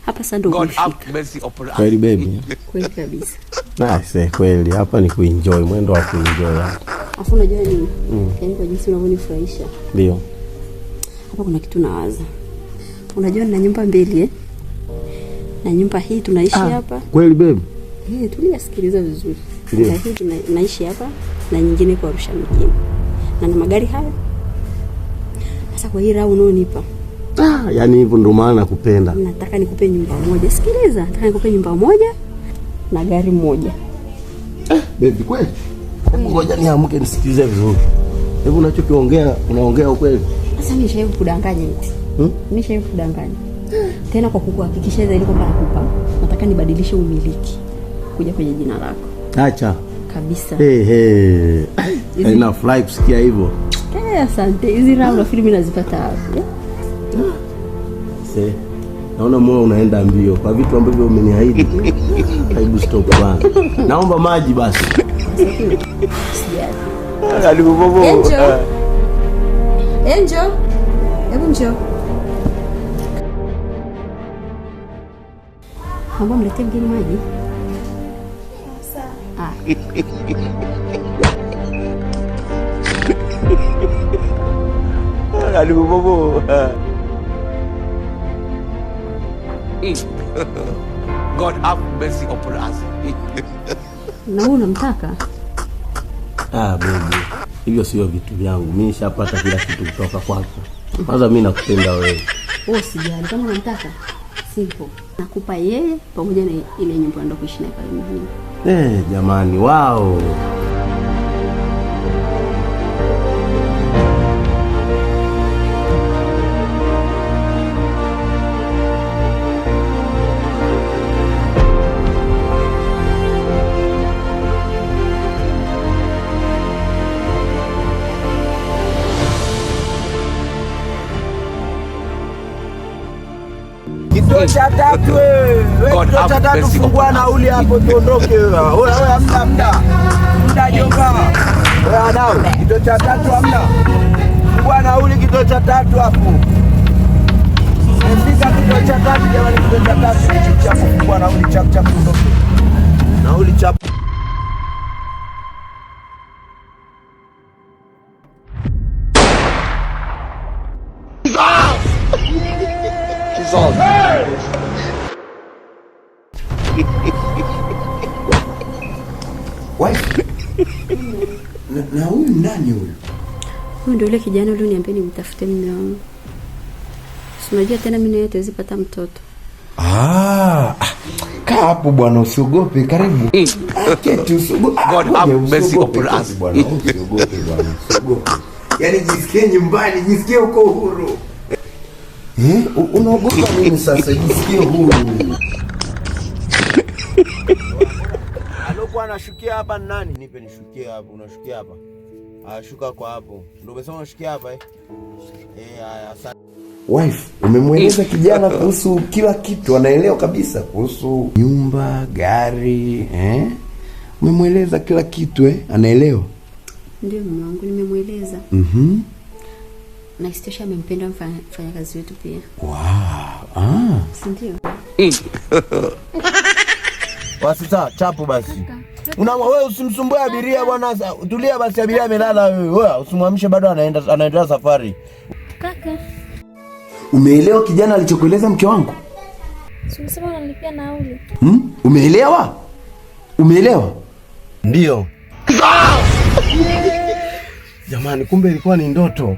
Hapa sasa ndo umefika. Kweli baby. Kweli kabisa. Nice, kweli. Hapa ni kuenjoy, mwendo wa kuenjoy. Afu unajua nini? Yaani kwa jinsi unavyonifurahisha. Ndio. Hapa kuna kitu nawaza. Unajua nina nyumba mbili na nyumba hii tunaishi hapa. Kweli baby? Tuliasikiliza vizuri. Nyumba hii tunaishi hapa na nyingine kwa Arusha mjini. Na magari haya. Sasa kwa hii rau unaonipa. Yaani hivyo ndo maana nakupenda. Nataka nikupe nyumba moja. Sikiliza, nataka nikupe nyumba moja na gari moja. Baby kweli? Hebu ngoja niamke nisikilize vizuri. Hebu unachokiongea unaongea ukweli? Sasa mimi nishawahi kudanganya eti. Nishawahi kudanganya. Tena kwa kukuhakikishia zaidi kwamba nakupa. Nataka nibadilishe umiliki kuja kwenye jina lako. Acha. Kabisa. Ina fly kusikia hivyo. Asante. Hizi rau na filmu nazipata wapi? Naona moyo unaenda mbio kwa vitu ambavyo umeniahidi. Hebu stop bwana. Naomba maji basi. Sijali. Alikubobo. Enjo. Hebu njoo. Mama mletee mgeni maji. Sawa. Alikubobo. God have mercy upon us. Na unamtaka? Baby. Hivyo sio vitu vyangu. Mimi nishapata kila kitu kutoka kwako. Kwanza mimi nakupenda wewe. Sijali kama unamtaka. Simple. Nakupa yeye pamoja na ile nyumba ndo kuishi nayo pale mjini. Jamani, wow. Kituo cha tatu wewe. Kituo cha tatu fungua nauli hapo tuondoke wewe. Wewe hamna jomba. Wewe adau. Kituo cha tatu hamna. Fungua nauli kituo cha tatu hapo. Fika kituo cha tatu jamani, kituo cha tatu cha fungua nauli cha tuondoke. Nauli cha Na huyu nani huyu? Huyu ndio yule kijana yule niambia nimtafute mume wangu. Unajua tena mimi naye tuzipata mtoto. Kaa hapo bwana, usiogope, karibu. Keti usiogope. God have mercy upon us. Bwana, usiogope bwana, usiogope. Yaani jisikie nyumbani, jisikie uko huru. Unaogopa nini sasa? Jisikie huru. Alokuwa anashukia hapa nani? Nipe nishukie hapo. Unashukia hapa. Shuka kwa hapo. Ndio umesema unashukia hapa asante. Wife, umemweleza kijana kuhusu kila kitu, anaelewa kabisa kuhusu nyumba, gari, Umemweleza kila kitu anaelewa? Ndio mume wangu nimemweleza. Na isitosha amempenda mfanyakazi wetu pia. Wow. Ndio. Basi chapu basi. Wewe usimsumbue abiria bwana, tulia basi, abiria amelala wewe. Wewe usimwamshe, bado anaendelea safari. Kaka. Umeelewa kijana alichokueleza mke wangu? Unasema unanilipia nauli. Umeelewa? Umeelewa? Ndio. Jamani, kumbe ilikuwa ni ndoto.